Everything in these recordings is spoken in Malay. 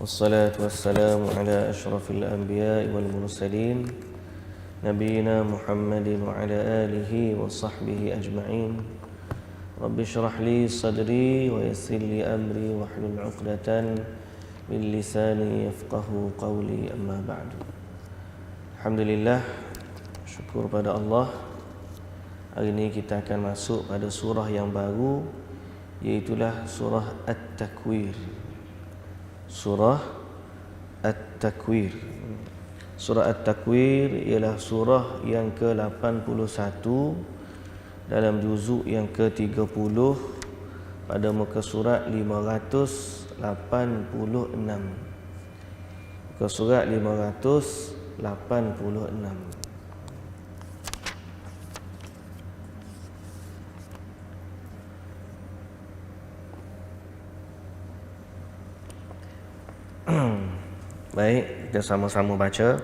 والصلاة والسلام على أشرف الأنبياء والمرسلين نبينا محمد وعلى آله وصحبه أجمعين رب اشرح لي صدري ويسر لي أمري واحلل عقدة من لساني يفقه قولي أما بعد. Alhamdulillah, syukur pada Allah. Hari ini kita akan masuk pada surah yang baru, iaitulah surah At-Takwir. Surah At-Takwir. Surah At-Takwir ialah surah yang ke-81 dalam juzuk yang ke-30 pada muka surat 586. Muka surat 586. Baik, kita sama-sama baca.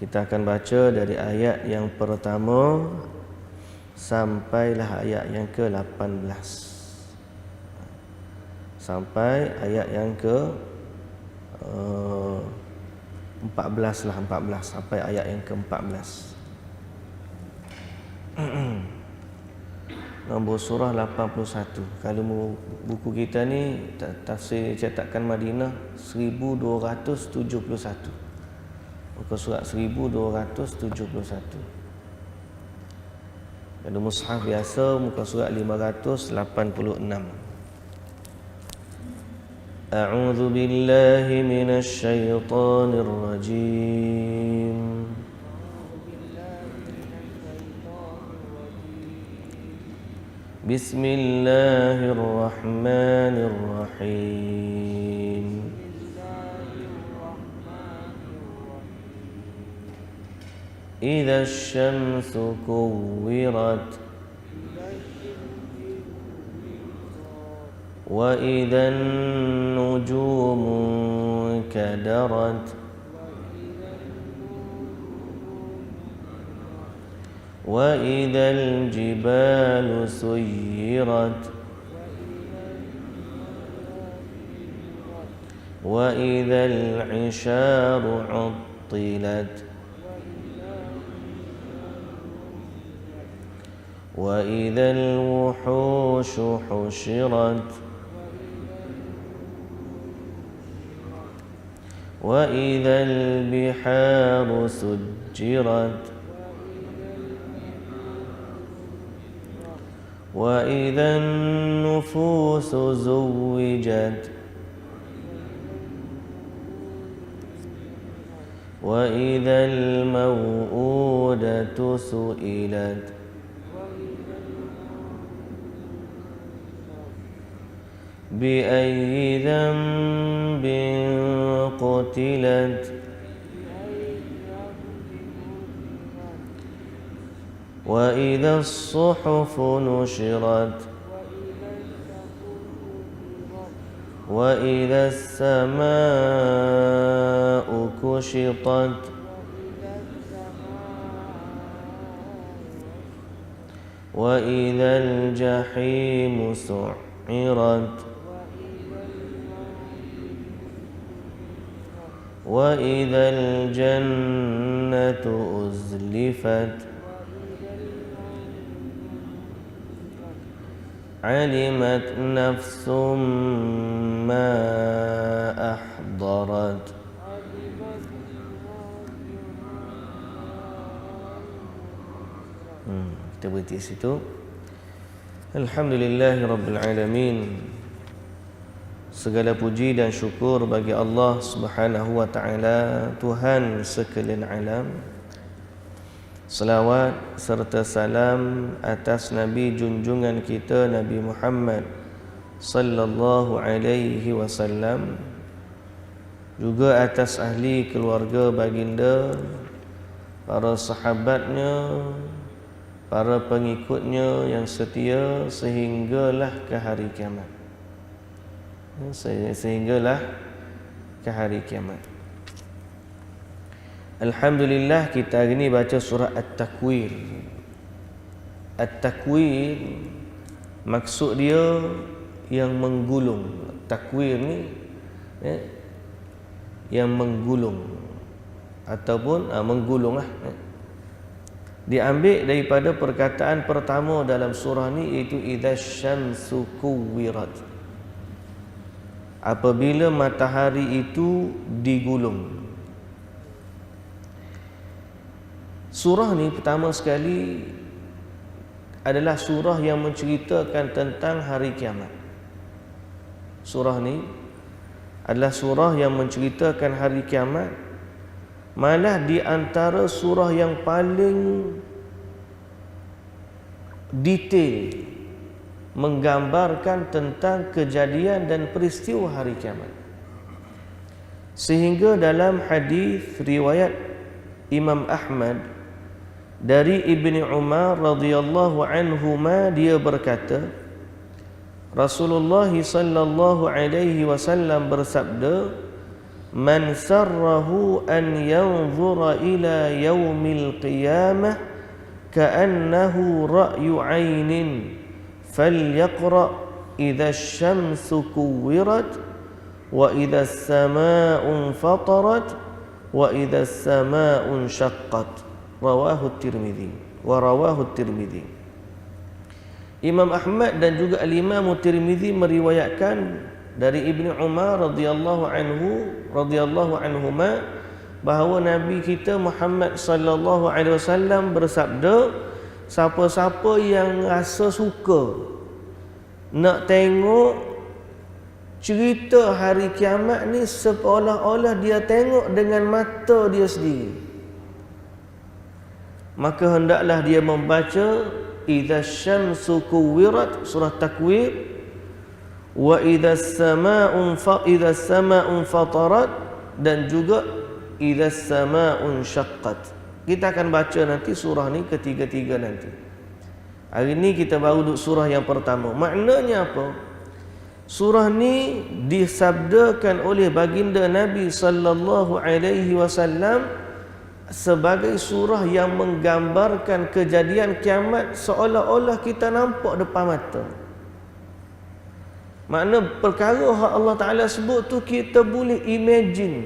Kita akan baca dari ayat yang pertama sampailah ayat yang ke-18. Sampai ayat yang ke-14 lah, 14 sampai ayat yang ke-14. Nombor surah 81. Kalau buku kita ni tafsir cetakan Madinah 1271. Muka surat 1271. Kalau mushaf biasa muka surat 586. A'udzu billahi minasy syaithanir rajim. Bismillahirrahmanirrahim. Idza asy-syamsu kuwirat wa idza an-nujumu kadarat wa idzal jibalu suyirat wa idzal 'isharu 'uttilat wa idzal wuhushu hushirat wa idzal biharu sujjirat wa idzan nufusu zuwijat wa idzal maw'udatu su'ilat bi ayyi dhanbin qutilat wa idza as-suhufu nushirat wa idza as-samaa'u kushitat wa idza al-jahimu su'irat wa idza al-jannatu uzlifat alimat nafsum ma ahdarat. Kita berhenti situ. Alhamdulillahirabbil alamin. Segala puji dan syukur bagi Allah Subhanahu wa taala, Tuhan sekalian alam. Salawat serta salam atas Nabi junjungan kita Nabi Muhammad sallallahu alaihi wasallam, juga atas ahli keluarga baginda, para sahabatnya, para pengikutnya yang setia sehinggalah ke hari kiamat. Sehinggalah ke hari kiamat. Alhamdulillah, kita hari ini baca surah At-Takwir. At-Takwir maksud dia yang menggulung. Takwir ni yang menggulung ataupun menggulung lah. Diambil daripada perkataan pertama dalam surah ni, iaitu idzasyamsu kuwirat, apabila matahari itu digulung. Surah ni pertama sekali adalah surah yang menceritakan tentang hari kiamat. Surah ni adalah surah yang menceritakan hari kiamat, malah di antara surah yang paling detail menggambarkan tentang kejadian dan peristiwa hari kiamat. Sehingga dalam hadis riwayat Imam Ahmad dari Ibni Umar radhiyallahu anhuma, dia berkata, Rasulullah sallallahu alaihi wasallam bersabda, "Man sarrahu an yanzura ila yaumil qiyamah ka'annahu ra'yu 'ainin falyaqra idza asy-syamsu kuwirat wa idza as-samaa'u fatarat wa idza as-samaa'u syaqqat." Rawahu Tirmidzi wa rawahu Tirmidzi. Imam Ahmad dan juga Al-Imam Tirmidzi meriwayatkan dari Ibnu Umar radhiyallahu anhuma bahawa Nabi kita Muhammad sallallahu alaihi wasallam bersabda, siapa-siapa yang rasa suka nak tengok cerita hari kiamat ni seolah-olah dia tengok dengan mata dia sendiri, maka hendaklah dia membaca idza syamsu kuwirat, surah Takwir, wa idza as-samaa'u fatarat, dan juga idza as-samaa'u syaqqat. Kita akan baca nanti surah ni ketiga-tiga nanti. Hari ni kita baru duduk surah yang pertama. Maknanya apa? Surah ni disabdakan oleh baginda Nabi sallallahu alaihi wasallam sebagai surah yang menggambarkan kejadian kiamat seolah-olah kita nampak depan mata. Makna perkara yang Allah Ta'ala sebut tu kita boleh imagine.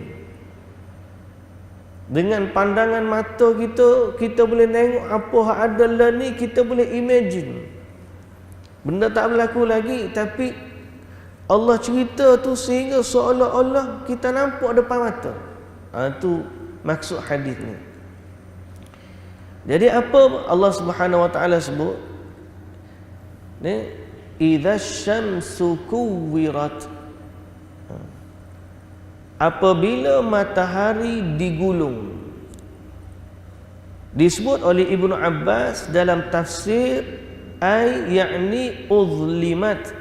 Dengan pandangan mata kita, kita boleh tengok apa yang ada lah ni, kita boleh imagine. Benda tak berlaku lagi, tapi Allah cerita tu sehingga seolah-olah kita nampak depan mata. Itu maksud hadis ni. Jadi apa Allah Subhanahu wa taala sebut? Ni idza syamsu kuwirat, apabila matahari digulung. Disebut oleh Ibnu Abbas dalam tafsir, ay yakni uzlimat,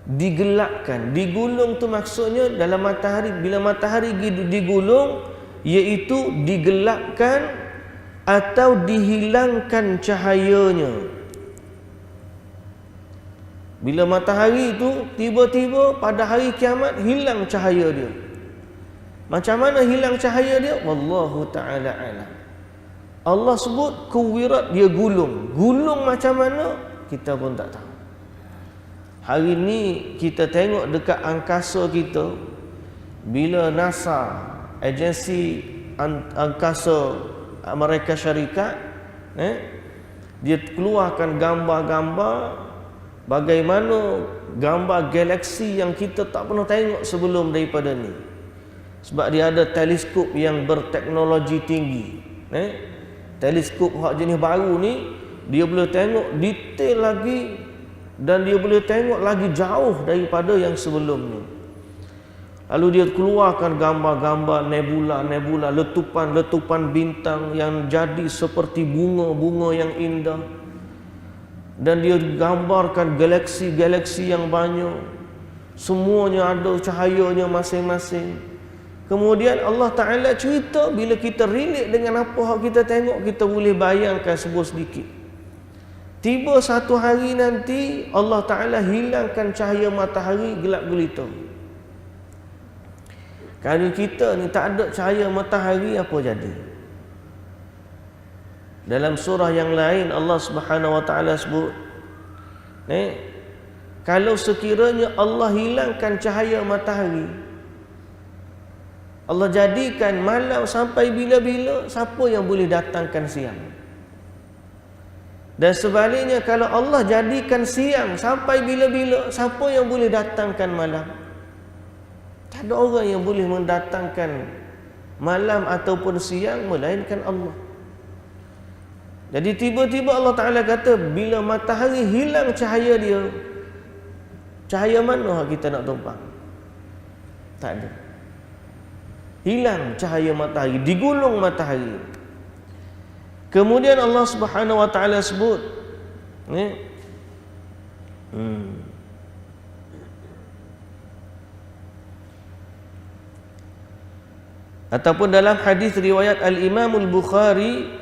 digelapkan. Digulung tu maksudnya dalam matahari, bila matahari digulung, iaitu digelapkan atau dihilangkan cahayanya. Bila matahari itu tiba-tiba pada hari kiamat hilang cahaya dia. Macam mana hilang cahaya dia? Wallahu ta'ala alam. Allah sebut kuwirat, dia gulung. Gulung macam mana? Kita pun tak tahu. Hari ni kita tengok dekat angkasa kita, bila NASA, agensi angkasa Amerika Syarikat, dia keluarkan gambar-gambar bagaimana gambar galaksi yang kita tak pernah tengok sebelum daripada ni. Sebab dia ada teleskop yang berteknologi tinggi. Teleskop hak jenis baru ni, dia boleh tengok detail lagi dan dia boleh tengok lagi jauh daripada yang sebelum ni. Lalu dia keluarkan gambar-gambar nebula-nebula, letupan-letupan bintang yang jadi seperti bunga-bunga yang indah. Dan dia gambarkan galaksi-galaksi yang banyak. Semuanya ada cahayanya masing-masing. Kemudian Allah Ta'ala cerita, bila kita relate dengan apa yang kita tengok, kita boleh bayangkan sebuah sedikit. Tiba satu hari nanti, Allah Ta'ala hilangkan cahaya matahari, gelap gulita. Kalau kita ni tak ada cahaya matahari, apa jadi? Dalam surah yang lain Allah Subhanahu wa taala sebut, kalau sekiranya Allah hilangkan cahaya matahari, Allah jadikan malam sampai bila-bila, siapa yang boleh datangkan siang? Dan sebaliknya, kalau Allah jadikan siang sampai bila-bila, siapa yang boleh datangkan malam? Tak ada orang yang boleh mendatangkan malam ataupun siang melainkan Allah. Jadi tiba-tiba Allah Ta'ala kata, bila matahari hilang cahaya dia, cahaya mana kita nak tumpang? Tak ada. Hilang cahaya matahari, digulung matahari. Kemudian Allah Subhanahu wa taala sebut, ataupun dalam hadis riwayat Al-Imam Al-Bukhari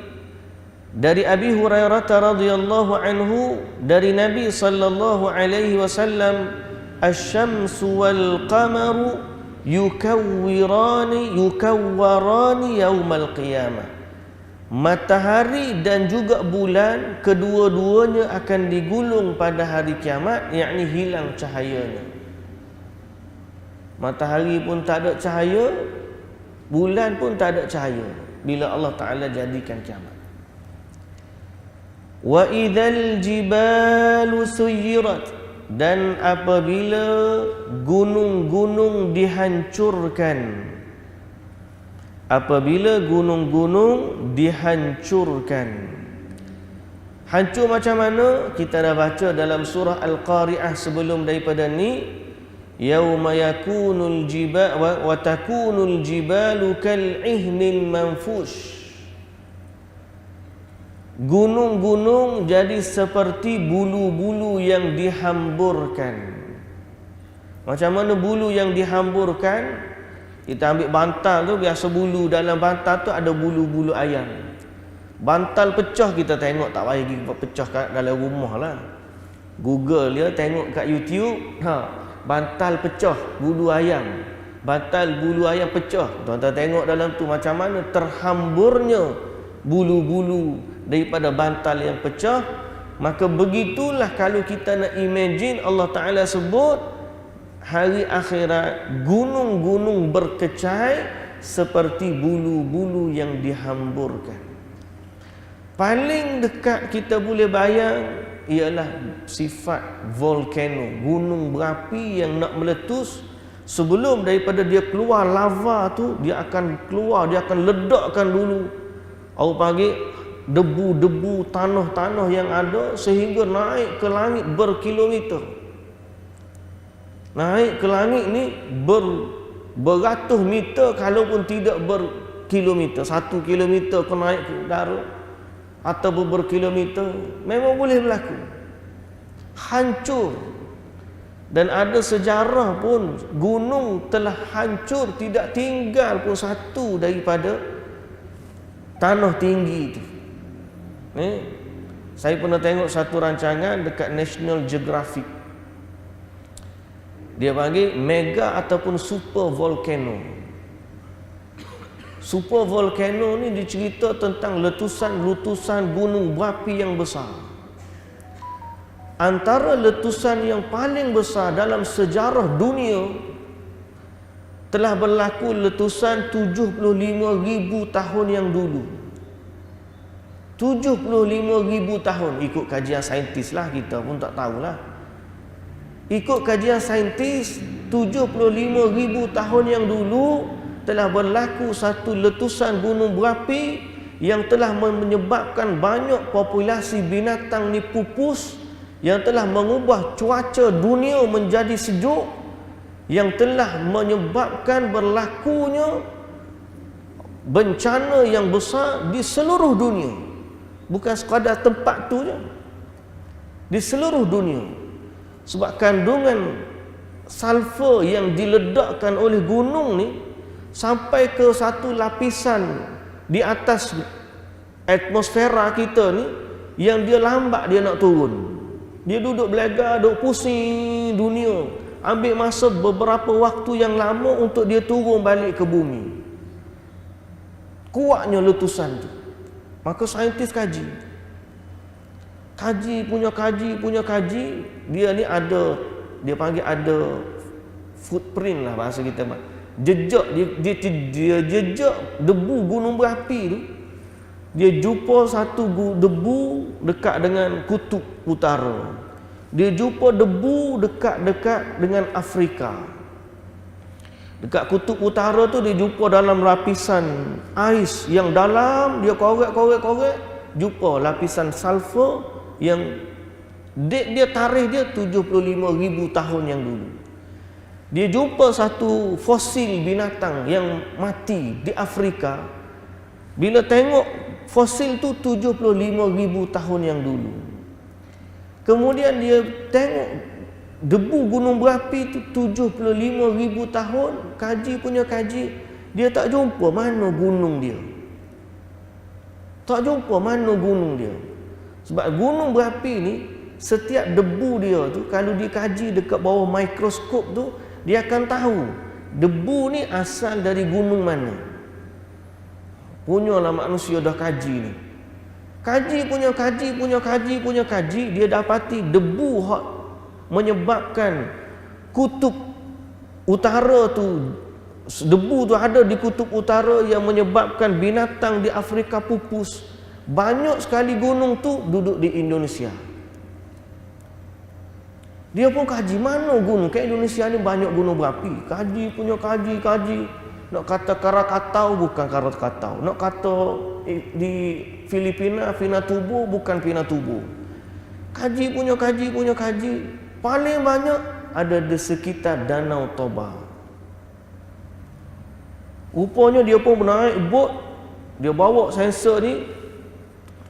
dari Abi Hurairah radhiyallahu anhu, dari Nabi sallallahu alaihi wasallam, asy-syamsu wal qamaru yukawwirani yaumal qiyamah. Matahari dan juga bulan, kedua-duanya akan digulung pada hari kiamat, yakni hilang cahayanya. Matahari pun tak ada cahaya, bulan pun tak ada cahaya bila Allah Ta'ala jadikan kiamat. Wa idzal jibalu suyirat, dan apabila gunung-gunung dihancurkan, apabila gunung-gunung dihancurkan. Hancur macam mana? Kita dah baca dalam surah Al-Qari'ah sebelum daripada ni, yauma yakunul jibal wa takunul jibalu kal'ihnil manfush. Gunung-gunung jadi seperti bulu-bulu yang dihamburkan. Macam mana bulu yang dihamburkan? Kita ambil bantal tu, biasa bulu dalam bantal tu ada bulu-bulu ayam. Bantal pecah, kita tengok tak payah pergi pecah kat dalam rumah lah. Google dia, tengok kat YouTube, bantal pecah bulu ayam, bantal bulu ayam pecah. Tuan-tuan tengok dalam tu macam mana terhamburnya bulu-bulu daripada bantal yang pecah. Maka begitulah kalau kita nak imagine, Allah Ta'ala sebut hari akhirat, gunung-gunung berkecai seperti bulu-bulu yang dihamburkan. Paling dekat kita boleh bayang ialah sifat volcano, gunung berapi yang nak meletus. Sebelum daripada dia keluar lava tu, dia akan keluar, dia akan ledakkan dulu, orang panggil debu-debu, tanah-tanah yang ada, sehingga naik ke langit berkilometer. Naik ke langit ni beratus meter, kalaupun tidak berkilometer. 1 kilometer ke naik ke udara atau berkilometer, memang boleh berlaku. Hancur. Dan ada sejarah pun gunung telah hancur, tidak tinggal pun satu daripada tanah tinggi itu. Saya pernah tengok satu rancangan dekat National Geographic. Dia panggil mega ataupun super volcano. Super volcano ni dicerita tentang letusan-letusan gunung berapi yang besar. Antara letusan yang paling besar dalam sejarah dunia telah berlaku letusan 75,000 tahun yang dulu. 75,000 tahun, ikut kajian saintis lah, kita pun tak tahulah. Ikut kajian saintis, 75,000 tahun yang dulu telah berlaku satu letusan gunung berapi yang telah menyebabkan banyak populasi binatang ni pupus, yang telah mengubah cuaca dunia menjadi sejuk, yang telah menyebabkan berlakunya bencana yang besar di seluruh dunia. Bukan sekadar tempat tu je, di seluruh dunia. Sebab kandungan sulfur yang diledakkan oleh gunung ni sampai ke satu lapisan di atas atmosfera kita ni, yang dia lambat dia nak turun. Dia duduk belaga, duduk pusing dunia, ambil masa beberapa waktu yang lama untuk dia turun balik ke bumi. Kuatnya letusan tu. Maka saintis kaji punya kaji, dia ni ada, dia panggil ada footprint lah bahasa kita, dia jejak debu gunung berapi tu. Dia jumpa satu debu dekat dengan kutub utara. Dia jumpa debu dekat-dekat dengan Afrika. Dekat kutub utara tu dia jumpa dalam lapisan ais yang dalam, dia korek, jumpa lapisan sulfur yang tarikh dia 75,000 tahun yang dulu. Dia jumpa satu fosil binatang yang mati di Afrika. Bila tengok fosil tu 75,000 tahun yang dulu. Kemudian dia tengok debu gunung berapi tu 75,000 tahun, kaji, dia tak jumpa mana gunung dia. Sebab gunung berapi ni, setiap debu dia tu kalau dikaji dekat bawah mikroskop tu, dia akan tahu debu ni asal dari gunung mana. Punyalah manusia dah kaji ni. Kaji, dia dapati debu hak menyebabkan kutub utara tu, debu tu ada di kutub utara yang menyebabkan binatang di Afrika pupus. Banyak sekali gunung tu duduk di Indonesia. Dia pun kaji mana gunung. Kat Indonesia ni banyak gunung berapi. Kaji. Nak kata Krakatau bukan Krakatau. Nak kata di Filipina Pinatubo bukan Pinatubo. Kaji. Paling banyak ada di sekitar Danau Toba. Rupanya dia pun naik bot. Dia bawa sensor ni,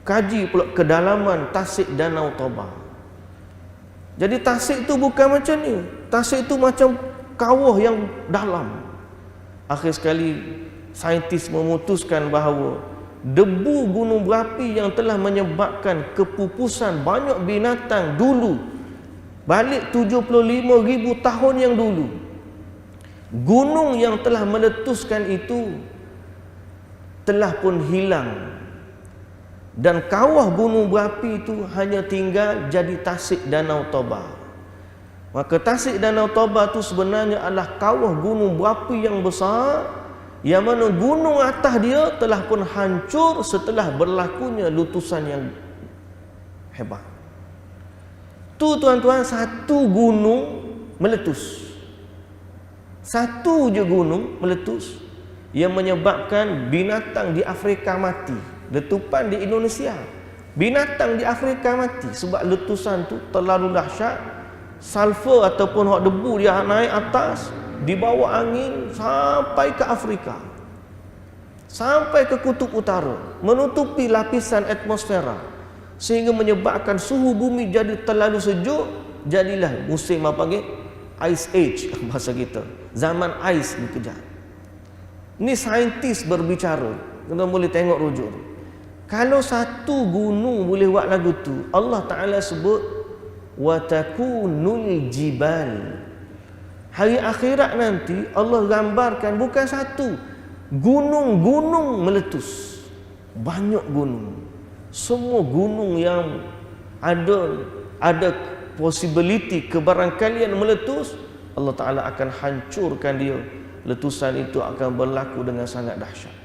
kaji pula kedalaman tasik Danau Toba. Jadi tasik tu bukan macam ni. Tasik tu macam kawah yang dalam. Akhir sekali saintis memutuskan bahawa debu gunung berapi yang telah menyebabkan kepupusan banyak binatang dulu, balik 75,000 tahun yang dulu, gunung yang telah meletuskan itu telah pun hilang. Dan kawah gunung berapi itu hanya tinggal jadi tasik Danau Toba. Maka tasik Danau Toba itu sebenarnya adalah kawah gunung berapi yang besar, yang mana gunung atas dia telah pun hancur setelah berlakunya letusan yang hebat. Tu tuan-tuan, satu gunung meletus. Satu je gunung meletus yang menyebabkan binatang di Afrika mati. Letupan di Indonesia, binatang di Afrika mati sebab letusan tu terlalu dahsyat. Sulfur ataupun hak debu dia naik atas, dibawa angin sampai ke Afrika, sampai ke kutub utara, menutupi lapisan atmosfera, sehingga menyebabkan suhu bumi jadi terlalu sejuk. Jadilah musim apa panggil Ice Age bahasa kita, zaman ais dikejar. Ni saintis berbicara, kita boleh tengok rujuk. Kalau satu gunung boleh buat lagu tu, Allah Ta'ala sebut wa takunul jibal. Hari akhirat nanti Allah gambarkan bukan satu, gunung-gunung meletus. Banyak gunung. Semua gunung yang ada possibility kebarangkalian meletus, Allah Ta'ala akan hancurkan dia. Letusan itu akan berlaku dengan sangat dahsyat.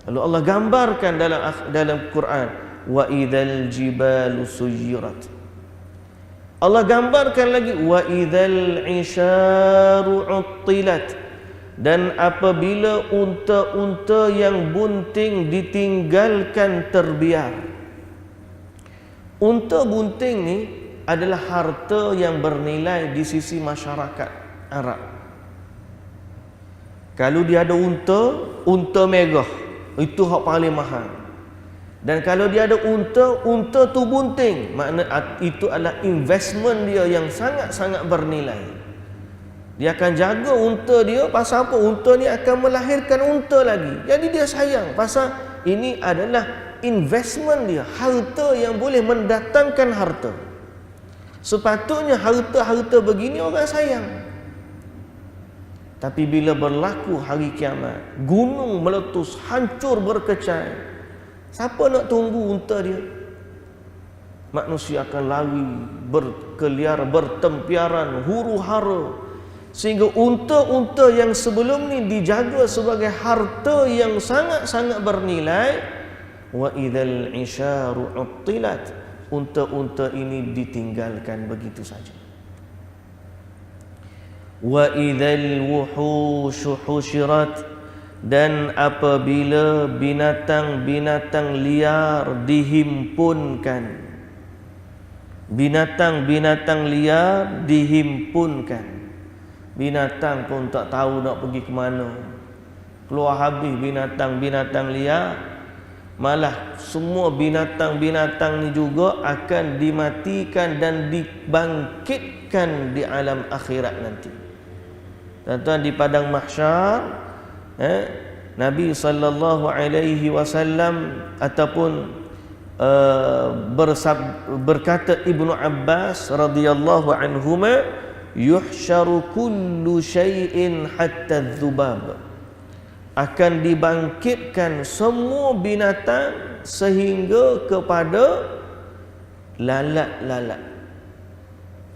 Lalu Allah gambarkan dalam Quran, wa idzal jibalu suyirat. Allah gambarkan lagi, wa idzal isharu uttilat. Dan apabila unta-unta yang bunting ditinggalkan terbiar. Unta bunting ni adalah harta yang bernilai di sisi masyarakat Arab. Kalau dia ada unta merah, itu hak paling mahal. Dan kalau dia ada unta tu bunting, makna itu adalah investment dia yang sangat-sangat bernilai. Dia akan jaga unta dia, pasal apa? Unta ni akan melahirkan unta lagi. Jadi dia sayang, pasal ini adalah investment dia, harta yang boleh mendatangkan harta. Sepatutnya harta-harta begini orang sayang. Tapi bila berlaku hari kiamat, gunung meletus, hancur berkecai, siapa nak tunggu unta dia? Manusia akan lari, berkeliar, bertempiaran, huru-hara. Sehingga unta-unta yang sebelum ni dijaga sebagai harta yang sangat-sangat bernilai, wa idzal isyaru uttilat, unta-unta ini ditinggalkan begitu saja. Wa idzal wuhushu husyirat, dan apabila binatang-binatang liar dihimpunkan, binatang-binatang liar dihimpunkan. Binatang pun tak tahu nak pergi ke mana, keluar habis binatang-binatang liar. Malah semua binatang-binatang ni juga akan dimatikan dan dibangkitkan di alam akhirat nanti. Tuan-tuan, di padang mahsyar, Nabi sallallahu alaihi wasallam ataupun berkata Ibnu Abbas radhiyallahu anhuma, yuhsyaru kullu syai'in hatta dzubab, akan dibangkitkan semua binatang sehingga kepada lalat-lalat.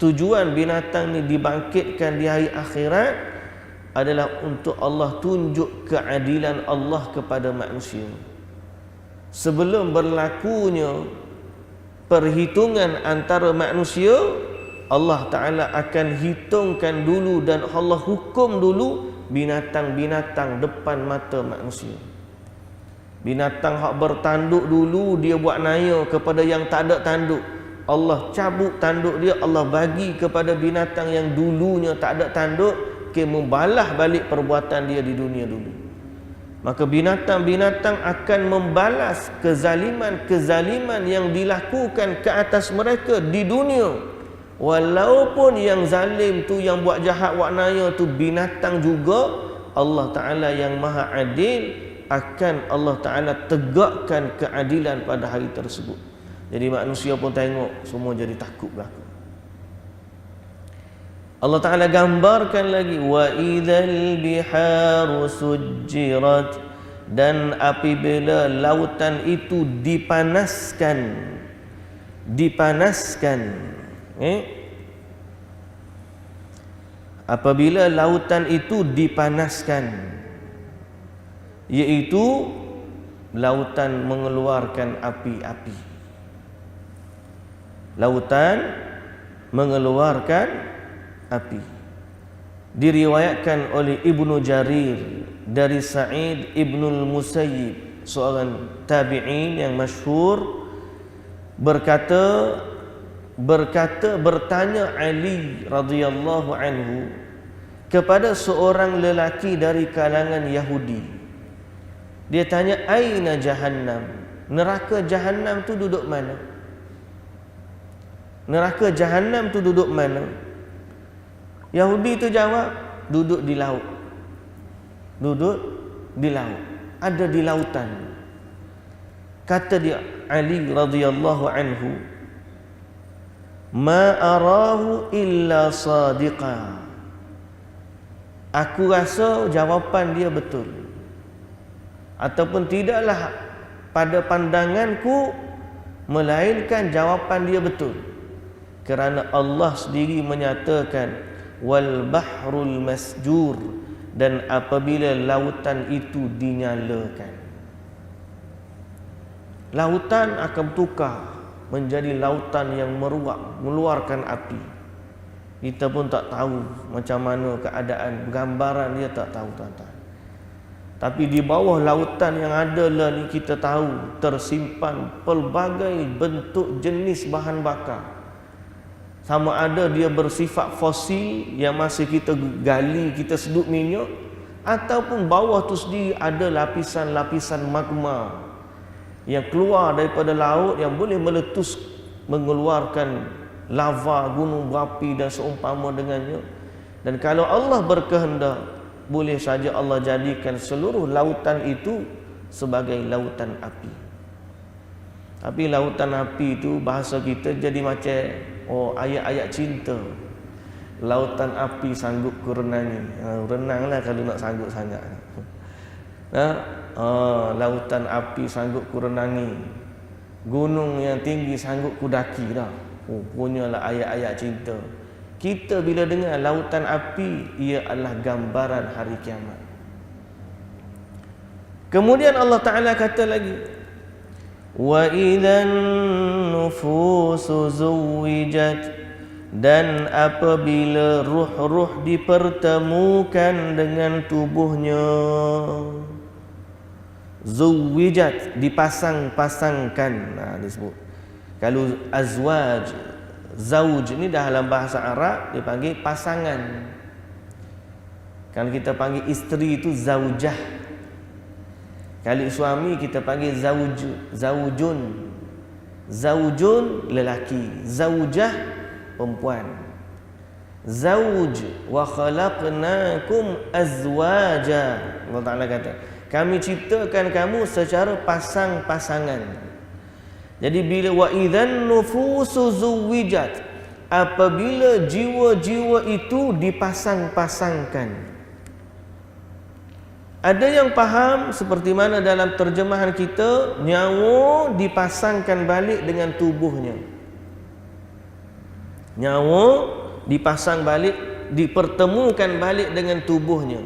Tujuan binatang ni dibangkitkan di hari akhirat adalah untuk Allah tunjuk keadilan Allah kepada manusia. Sebelum berlakunya perhitungan antara manusia, Allah Ta'ala akan hitungkan dulu dan Allah hukum dulu binatang-binatang depan mata manusia. Binatang hak bertanduk dulu dia buat naya kepada yang tak ada tanduk. Allah cabut tanduk dia, Allah bagi kepada binatang yang dulunya tak ada tanduk, ke membalas balik perbuatan dia di dunia dulu. Maka binatang-binatang akan membalas kezaliman-kezaliman yang dilakukan ke atas mereka di dunia. Walaupun yang zalim tu, yang buat jahat, buat naya tu binatang juga, Allah Ta'ala yang maha adil akan Allah Ta'ala tegakkan keadilan pada hari tersebut. Jadi manusia pun tengok, semua jadi takut berlaku. Allah Ta'ala gambarkan lagi, wa idzal biharu sujjirat, dan apabila lautan itu dipanaskan, apabila lautan itu dipanaskan, iaitu lautan mengeluarkan api-api. Lautan mengeluarkan api. Diriwayatkan oleh Ibnu Jarir dari Sa'id Ibnul Musayyib, seorang tabi'in yang masyhur, bertanya Ali radhiyallahu anhu kepada seorang lelaki dari kalangan Yahudi. Dia tanya, aina jahannam? Neraka jahannam tu duduk mana? Neraka jahannam tu duduk mana? Yahudi tu jawab, duduk di laut. Duduk di laut. Ada di lautan. Kata dia Ali radhiyallahu anhu, ma arahu illa sadiqa. Aku rasa jawapan dia betul, ataupun tidaklah pada pandanganku melainkan jawapan dia betul, kerana Allah sendiri menyatakan wal bahrul masjur, dan apabila lautan itu dinyalakan, lautan akan tukar menjadi lautan yang meruak, mengeluarkan api. Kita pun tak tahu macam mana keadaan, gambaran dia tak tahu, tuan-tuan. Tapi di bawah lautan yang ada lah ni, kita tahu tersimpan pelbagai bentuk jenis bahan bakar. Sama ada dia bersifat fosil yang masih kita gali, kita sedut minyak, ataupun bawah tu sendiri ada lapisan-lapisan magma yang keluar daripada laut yang boleh meletus, mengeluarkan lava, gunung berapi dan seumpama dengannya. Dan kalau Allah berkehendak, boleh saja Allah jadikan seluruh lautan itu sebagai lautan api. Tapi lautan api itu bahasa kita jadi macam ayat-ayat cinta. Lautan api sanggup ku renangi. Renanglah kalau nak sanggup sangat. Lautan api sanggup ku renangi. Gunung yang tinggi sanggup ku daki dah. Punyalah ayat-ayat cinta. Kita bila dengar lautan api, ia adalah gambaran hari kiamat. Kemudian Allah Ta'ala kata lagi, wa idzan nufusu zuwijat, dan apabila ruh-ruh dipertemukan dengan tubuhnya, zuwijat, dipasang-pasangkan. Disebut kalau azwaj, zauj ni dalam bahasa Arab dipanggil pasangan. Kalau kita panggil isteri itu zaujah, kalau suami kita panggil zaujun. Zaujun lelaki, zaujah perempuan. Zauj, wa khalaqnakum azwaja. Allah Ta'ala kata, kami ciptakan kamu secara pasang-pasangan. Jadi bila wa idzan nufusu zuwijat, apabila jiwa-jiwa itu dipasang-pasangkan. Ada yang faham seperti mana dalam terjemahan kita, nyawa dipasangkan balik dengan tubuhnya. Nyawa dipasang balik, dipertemukan balik dengan tubuhnya.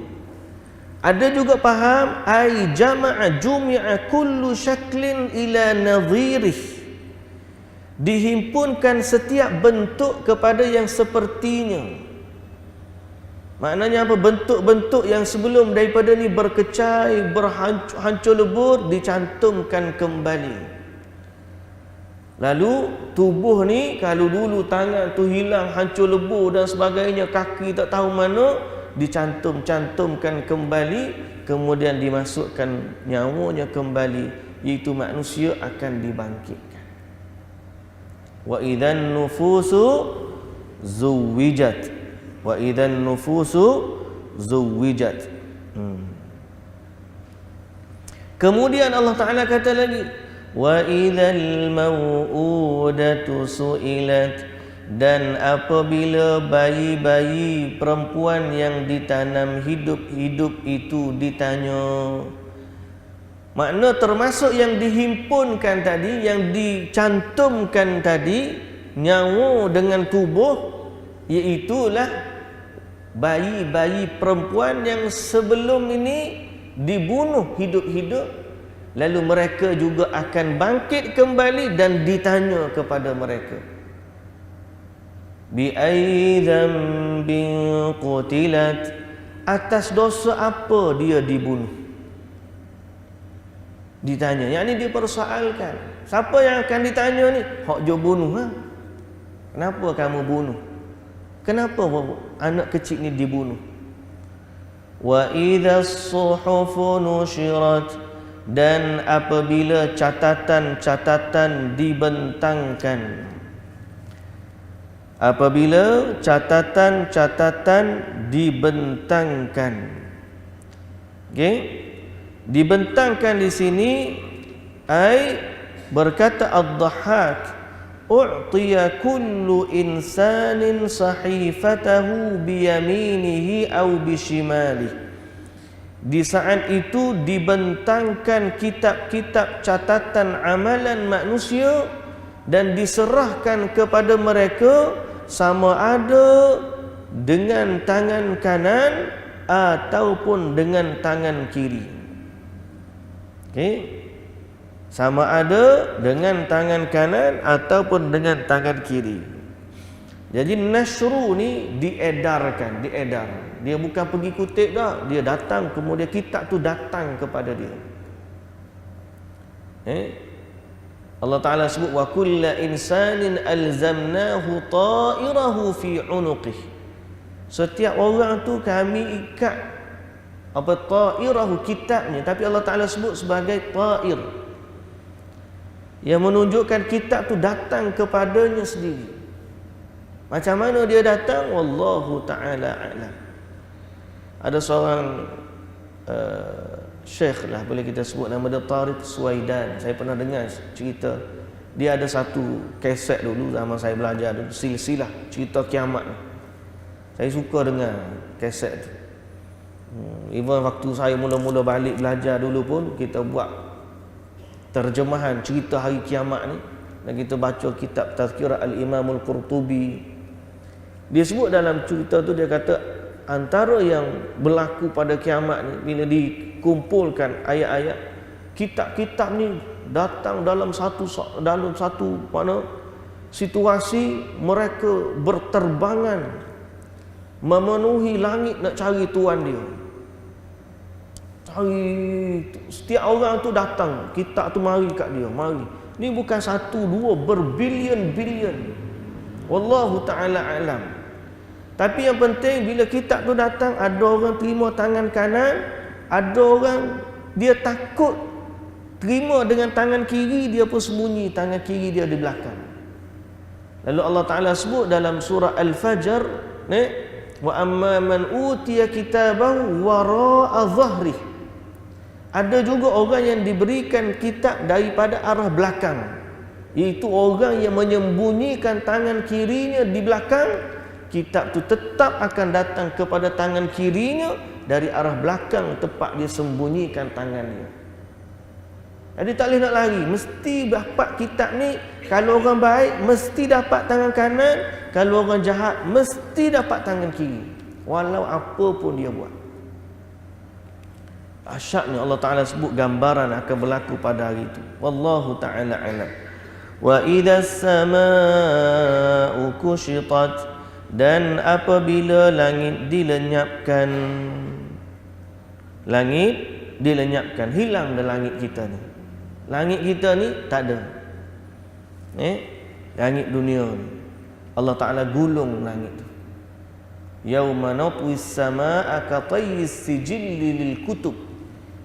Ada juga faham ai jama'a jumi'a kullu syaklin ila nadhirih, dihimpunkan setiap bentuk kepada yang sepertinya. Maknanya apa? Bentuk-bentuk yang sebelum daripada ni berkecai, berhancur lebur, dicantumkan kembali. Lalu tubuh ni, kalau dulu tangan tu hilang, hancur lebur dan sebagainya, kaki tak tahu mana, dicantumkan kembali, kemudian dimasukkan nyawanya kembali, iaitu manusia akan dibangkitkan. Wa idzan nufusu zuwijat, wa idzan nufusu zuwijat. Kemudian Allah Ta'ala kata lagi, wa idzal mau'udatu su'ilat, dan apabila bayi-bayi perempuan yang ditanam hidup-hidup itu ditanya. Makna termasuk yang dihimpunkan tadi, yang dicantumkan tadi, nyawa dengan tubuh, iaitulah bayi-bayi perempuan yang sebelum ini dibunuh hidup-hidup. Lalu mereka juga akan bangkit kembali dan ditanya kepada mereka, bi ayyi dzambin qutilat, atas dosa apa dia dibunuh? Ditanya, yakni dipersoalkan. Siapa yang akan ditanya ni? Hak jo bunuh, Kenapa kamu bunuh? Kenapa anak kecil ni dibunuh? Wa idzas suhufu nushirat, dan apabila catatan-catatan dibentangkan. Apabila catatan-catatan dibentangkan. Okey? Dibentangkan di sini ai berkata ad-Dhahhak, u'tiya kullu insanin sahifatahu biyaminihi aw bishimalihi. Di saat itu dibentangkan kitab-kitab catatan amalan manusia dan diserahkan kepada mereka, sama ada dengan tangan kanan ataupun dengan tangan kiri. Okey? Sama ada dengan tangan kanan ataupun dengan tangan kiri. Jadi nasyru ni diedarkan, Dia bukan pergi kutip dah, dia datang, kemudian kitab tu datang kepada dia. Allah Ta'ala sebut, wa kulla insanin alzamnahu ta'irahu fi unuqih. Setiap orang tu kami ikat ta'irahu, kitabnya, tapi Allah Ta'ala sebut sebagai ta'ir, yang menunjukkan kitab tu datang kepadanya sendiri. Macam mana dia datang? Wallahu ta'ala a'lam. Ada seorang syekh lah, boleh kita sebut nama dia, Tariq Suwaidan. Saya pernah dengar cerita. Dia ada satu kaset dulu zaman saya belajar dulu, silsilah cerita kiamat. Saya suka dengar kaset tu. Even waktu saya mula-mula balik belajar dulu pun, kita buat terjemahan cerita hari kiamat ni, dan kita baca kitab Tazkirah Al-Imam Al-Qurtubi. Dia sebut dalam cerita tu, dia kata antara yang berlaku pada kiamat ni, bila dikumpulkan ayat-ayat, kitab-kitab ni datang dalam satu mana situasi mereka berterbangan memenuhi langit nak cari tuan dia. Setiap orang tu datang, kitab tu mari kat dia, mari. Ni bukan satu dua, berbilion-bilion. Wallahu ta'ala alam. Tapi yang penting bila kitab tu datang, ada orang terima tangan kanan, ada orang dia takut terima dengan tangan kiri, dia pun sembunyi tangan kiri dia di belakang. Lalu Allah Ta'ala sebut dalam surah Al-Fajr, wa amma man utiya kitabahu wara'a dhahrihi. Ada juga orang yang diberikan kitab daripada arah belakang, iaitu orang yang menyembunyikan tangan kirinya di belakang. Kitab tu tetap akan datang kepada tangan kirinya dari arah belakang tempat dia sembunyikan tangannya. Jadi tak boleh nak lari, mesti dapat kitab ni. Kalau orang baik mesti dapat tangan kanan, kalau orang jahat mesti dapat tangan kiri, walau apa pun dia buat. Asyaknya Allah Ta'ala sebut gambaran akan berlaku pada hari itu. Wallahu ta'ala alam. Wa idhas sama'u kushitat, dan apabila langit dilenyapkan. Langit dilenyapkan, hilang dari langit kita ni. Langit kita ni tak ada. Langit dunia ni Allah Ta'ala gulung langit tu. Yauma natwis samaa'a ka tayyis sijilli lil kutub.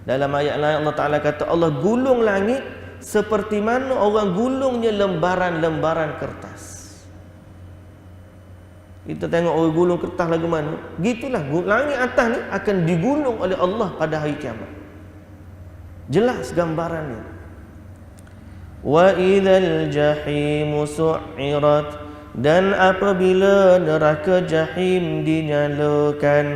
Dalam ayat lain Allah Ta'ala kata Allah gulung langit seperti mana orang gulungnya lembaran-lembaran kertas. Kita tengok orang gulung kertas lagu mana, gitulah langit atas ni akan digulung oleh Allah pada hari kiamat. Jelas gambarannya. Wa idzal jahimu su'irat, dan apabila neraka jahim dinyalakan.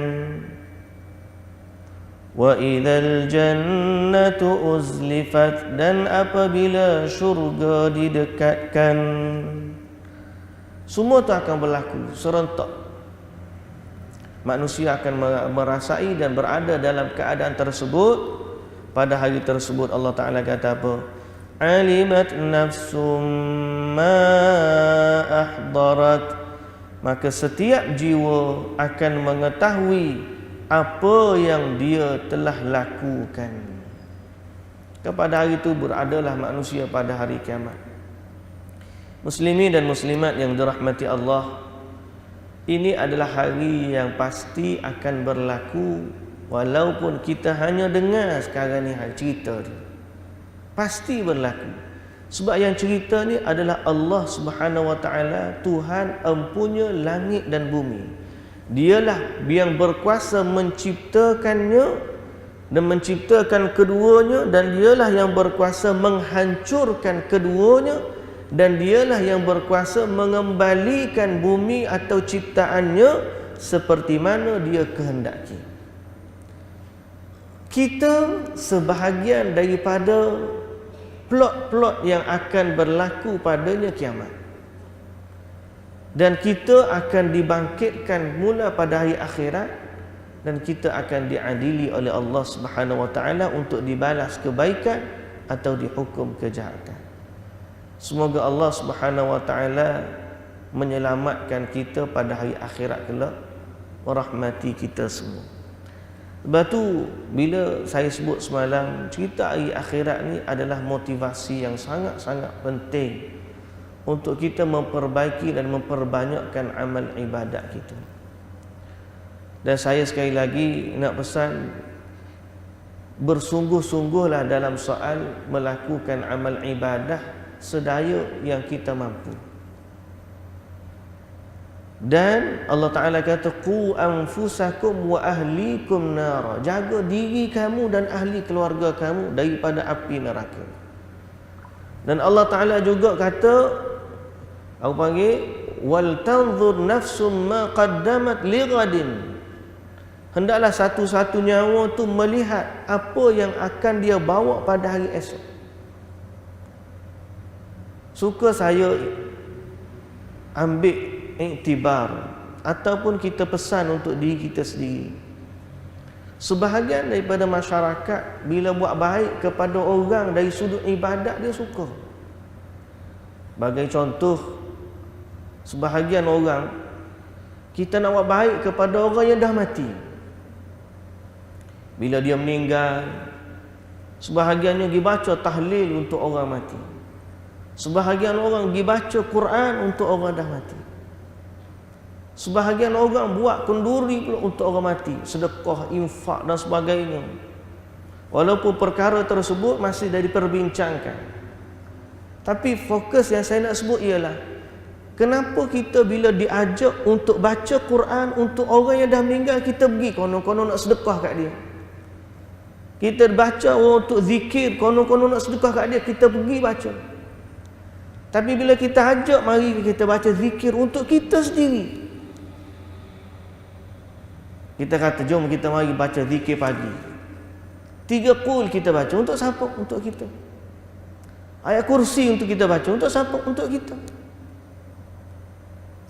Wa idzal jannatu uzlifat, dan apabila syurga didekatkan. Semua itu akan berlaku serentak. Manusia akan merasai dan berada dalam keadaan tersebut. Pada hari tersebut Allah Ta'ala kata apa? Alimat nafsum ma ahdarat, maka setiap jiwa akan mengetahui apa yang dia telah lakukan. Kepada hari itu beradalah manusia pada hari kiamat. Muslimin dan muslimat yang dirahmati Allah, ini adalah hari yang pasti akan berlaku, walaupun kita hanya dengar sekarang ni cerita ni. Pasti berlaku. Sebab yang cerita ni adalah Allah Subhanahu Wa Taala, Tuhan empunya langit dan bumi. Dialah yang berkuasa menciptakannya dan menciptakan keduanya, dan dialah yang berkuasa menghancurkan keduanya, dan dialah yang berkuasa mengembalikan bumi atau ciptaannya seperti mana dia kehendaki. Kita sebahagian daripada plot-plot yang akan berlaku padanya kiamat. Dan kita akan dibangkitkan mula pada hari akhirat, dan kita akan diadili oleh Allah Subhanahu Wa Taala untuk dibalas kebaikan atau dihukum kejahatan. Semoga Allah Subhanahu Wa Taala menyelamatkan kita pada hari akhirat kelak, merahmati kita semua. Sebab tu bila saya sebut semalam, cerita hari akhirat ni adalah motivasi yang sangat-sangat penting untuk kita memperbaiki dan memperbanyakkan amal ibadat kita. Dan saya sekali lagi nak pesan, bersungguh-sungguhlah dalam soal melakukan amal ibadah sedaya yang kita mampu. Dan Allah Ta'ala kata qu anfusakum wa ahlikum nara, jaga diri kamu dan ahli keluarga kamu daripada api neraka. Dan Allah Ta'ala juga kata, aku panggil wal tanzur nafsum ma qaddamat lighadin, hendaklah satu-satu nyawa tu melihat apa yang akan dia bawa pada hari esok. Suka saya ambil iktibar ataupun kita pesan untuk diri kita sendiri. Sebahagian daripada masyarakat bila buat baik kepada orang dari sudut ibadat dia suka. Bagi contoh, sebahagian orang kita nak buat baik kepada orang yang dah mati. Bila dia meninggal, sebahagiannya pergi baca tahlil untuk orang mati. Sebahagian orang pergi baca Quran untuk orang dah mati. Sebahagian orang buat kenduri pula untuk orang mati, sedekah, infak dan sebagainya. Walaupun perkara tersebut masih dah diperbincangkan. Tapi fokus yang saya nak sebut ialah, kenapa kita bila diajak untuk baca Quran untuk orang yang dah meninggal, kita pergi konon-konon nak sedekah kat dia. Kita baca untuk zikir, konon-konon nak sedekah kat dia, kita pergi baca. Tapi bila kita ajak, mari kita baca zikir untuk kita sendiri. Kita kata, jom kita mari baca zikir pagi. 3 qul kita baca. Untuk siapa? Untuk kita. Ayat kursi untuk kita baca. Untuk siapa? Untuk kita.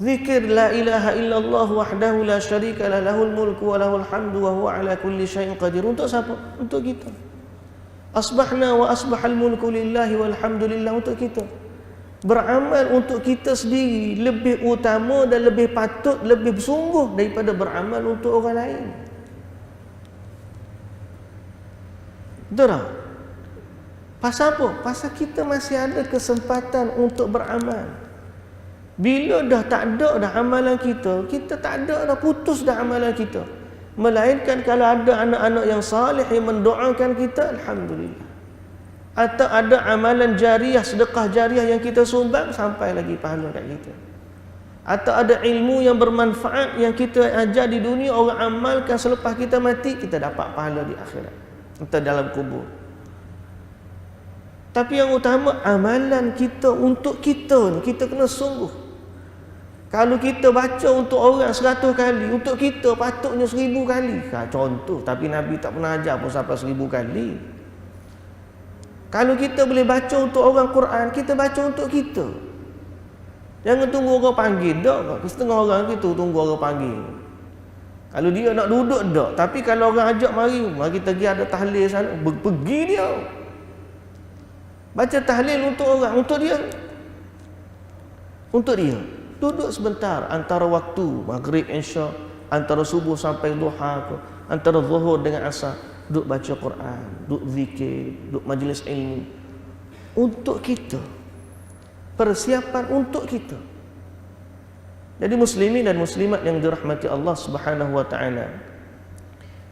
Zikir la ilaha illallah wahdahu la syarika lah, lahul mulku wa lahul hamdu wa huwa ala kulli syai'in qadir. Untuk siapa? Untuk kita. Asbahna wa asbahal mulku lillahi walhamdulillah. Untuk kita. Beramal untuk kita sendiri lebih utama dan lebih patut, lebih bersungguh daripada beramal untuk orang lain. Betul tak? Pasal apa? Pasal kita masih ada kesempatan untuk beramal. Bila dah tak ada dah amalan kita, kita tak ada dah, putus dah amalan kita. Melainkan kalau ada anak-anak yang salih yang mendoakan kita, alhamdulillah. Atau ada amalan jariah, sedekah jariah yang kita sumbang, sampai lagi pahala kat kita. Atau ada ilmu yang bermanfaat yang kita ajar di dunia, orang amalkan selepas kita mati, kita dapat pahala di akhirat atau dalam kubur. Tapi yang utama, amalan kita untuk kita ni, kita kena sungguh. Kalau kita baca untuk orang 100 kali, untuk kita patutnya 1000 kali. Contoh, tapi Nabi tak pernah ajar pun sampai 1000 kali. Kalau kita boleh baca untuk orang Quran, kita baca untuk kita. Jangan tunggu orang panggil. Tak, setengah orang kita tunggu orang panggil. Kalau dia nak duduk, tak. Tapi kalau orang ajak, mari kita pergi ada tahlil sana, pergi dia. Baca tahlil untuk orang, untuk dia. Untuk dia. Duduk sebentar antara waktu maghrib, isya, antara subuh sampai duha, antara zuhur dengan asar. Duduk baca Quran, duduk zikir, duduk majlis ilmu. Untuk kita. Persiapan untuk kita. Jadi muslimin dan muslimat yang dirahmati Allah Subhanahu wa taala,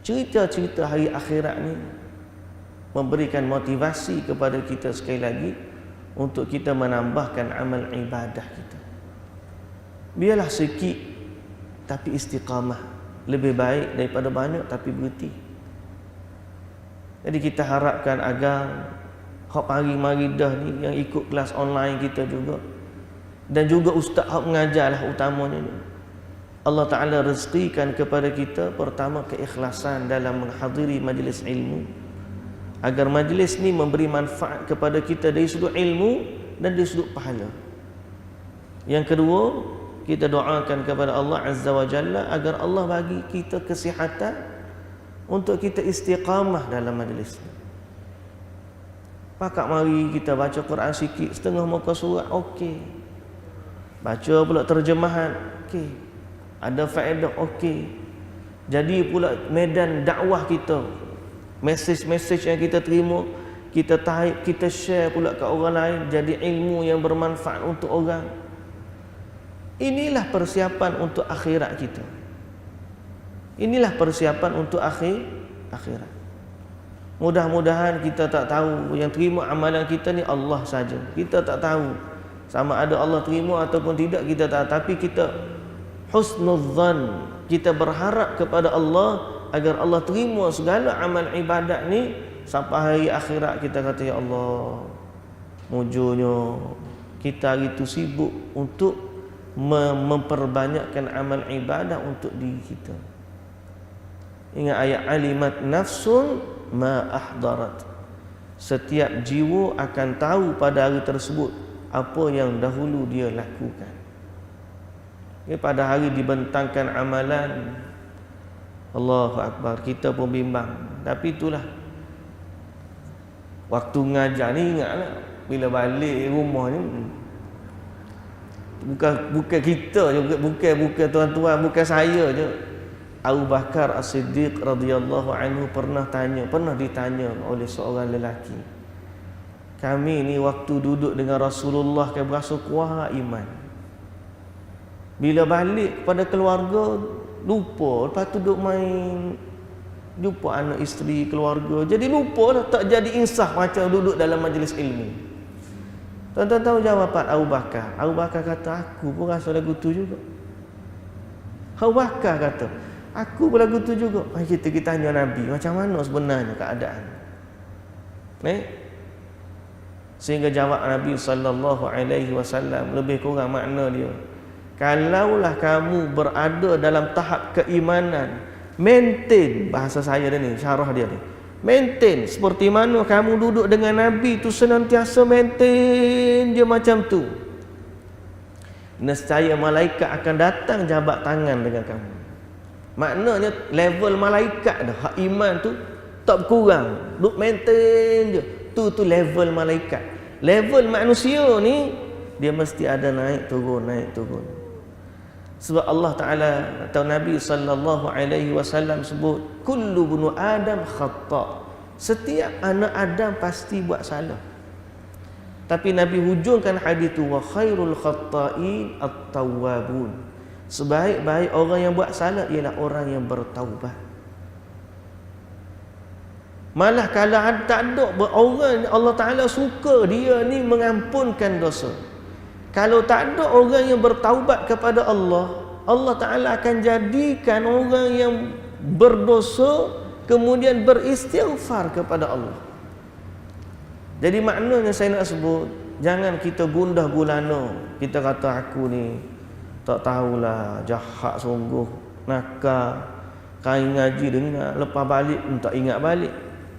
cerita-cerita hari akhirat ni memberikan motivasi kepada kita sekali lagi untuk kita menambahkan amal ibadah kita. Biarlah sikit tapi istiqamah, lebih baik daripada banyak tapi berhenti. Jadi kita harapkan agar hak mari dah ni yang ikut kelas online kita juga, dan juga ustaz hak mengajarlah utamanya ni, Allah Ta'ala rezekikan kepada kita pertama keikhlasan dalam menghadiri majlis ilmu, agar majlis ni memberi manfaat kepada kita dari sudut ilmu dan dari sudut pahala. Yang kedua, kita doakan kepada Allah Azza wa Jalla agar Allah bagi kita kesihatan untuk kita istiqamah dalam majlis ni. Pakak mari kita baca Quran sikit, setengah muka surat, okey. Baca pula terjemahan, okey. Ada faedah, okey. Jadi pula medan dakwah kita, mesej-mesej yang kita terima, kita type, kita share pula ke orang lain, jadi ilmu yang bermanfaat untuk orang. Inilah persiapan untuk akhirat kita. Inilah persiapan untuk akhirat. Mudah-mudahan kita tak tahu, yang terima amalan kita ni Allah saja. Kita tak tahu sama ada Allah terima ataupun tidak, kita tak tahu. Tapi kita husnudzan, kita berharap kepada Allah agar Allah terima segala amal ibadat ni. Sampai hari akhirat kita kata, ya Allah, mujurnya kita hari itu sibuk untuk memperbanyakkan amal ibadah untuk diri kita. Ingat ayat alimat nafsun ma ahdarat. Setiap jiwa akan tahu pada hari tersebut apa yang dahulu dia lakukan. pada hari dibentangkan amalan, Allahu Akbar, kita pun bimbang. Tapi itulah, waktu ngajar ni ingatlah, bila balik rumah ni, bukan kita juga, bukan tuan-tuan, bukan saya je. Abu Bakar As-Siddiq radhiyallahu anhu pernah ditanya oleh seorang lelaki, kami ni waktu duduk dengan Rasulullah kan berasa kuat iman, bila balik kepada keluarga lupa, lepas tu duduk main, jumpa anak isteri keluarga, jadi lupa lah, tak jadi insaf macam duduk dalam majlis ilmu. Tuan-tuan tahu jawapan Abu Bakar? Abu Bakar kata, aku pun rasa lagu tu juga. Abu Bakar kata, aku pun lagu tu juga. Kita tanya Nabi, macam mana sebenarnya keadaan? Sehingga jawab Nabi sallallahu alaihi wasallam lebih kurang makna dia, kalaulah kamu berada dalam tahap keimanan, maintain, bahasa saya dia ni, syarah dia ni, maintain seperti mana kamu duduk dengan Nabi tu, senantiasa maintain dia macam tu, nescaya malaikat akan datang jabat tangan dengan kamu. Maknanya level malaikat dah, hak iman tu tak berkurang, duk maintain je, tu level malaikat. Level manusia ni dia mesti ada naik turun. Sebab Allah Ta'ala atau Nabi sallallahu alaihi wasallam sebut, kullu bunu Adam khata'. Setiap anak Adam pasti buat salah. Tapi Nabi hujungkan hadis tu, wa khairul khata'in at-tawwabun. Sebaik-baik orang yang buat salah ialah orang yang bertaubat. Malah kalau tak ada orang Allah Ta'ala suka dia ni mengampunkan dosa. Kalau tak ada orang yang bertaubat kepada Allah, Allah Ta'ala akan jadikan orang yang berdosa kemudian beristighfar kepada Allah. Jadi maknanya saya nak sebut, jangan kita gundah gulana. Kita kata aku ni tak tahulah, jahat sungguh, nakal, kain ngaji dengar, lepas balik tak ingat balik.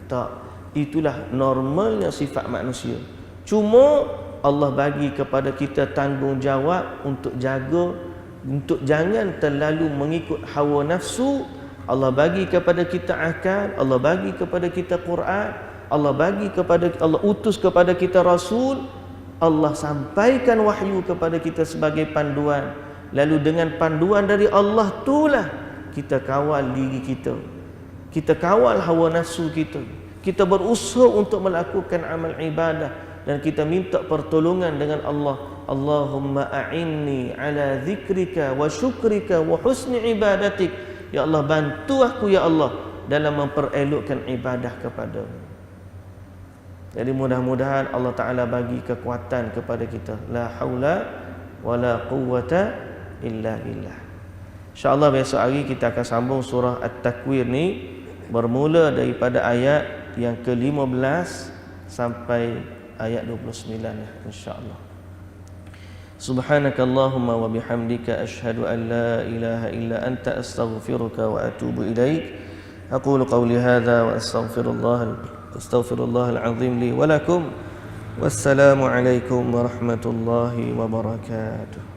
Tak, itulah normalnya sifat manusia. Cuma Allah bagi kepada kita tanggungjawab untuk jaga, untuk jangan terlalu mengikut hawa nafsu. Allah bagi kepada kita akal, Allah bagi kepada kita Quran, Allah utus kepada kita Rasul, Allah sampaikan wahyu kepada kita sebagai panduan. Lalu dengan panduan dari Allah itulah kita kawal diri kita, kita kawal hawa nafsu kita, kita berusaha untuk melakukan amal ibadah, dan kita minta pertolongan dengan Allah. Allahumma a'inni ala zikrika wa syukrika wa husni ibadatik. Ya Allah, bantu aku ya Allah dalam memperelokkan ibadah kepadamu. Jadi mudah-mudahan Allah Ta'ala bagi kekuatan kepada kita. La haula wa la quwwata illa billah. InsyaAllah besok hari kita akan sambung surah At-Takwir ni, bermula daripada ayat yang ke-15 sampai ayat 29 insya-Allah. Subhanakallahumma wa bihamdika asyhadu an la ilaha illa anta astaghfiruka wa atubu ilaik. Aqulu qawli hadha wa astaghfirullahal azim li wa lakum. Wassalamu alaikum warahmatullahi wabarakatuh.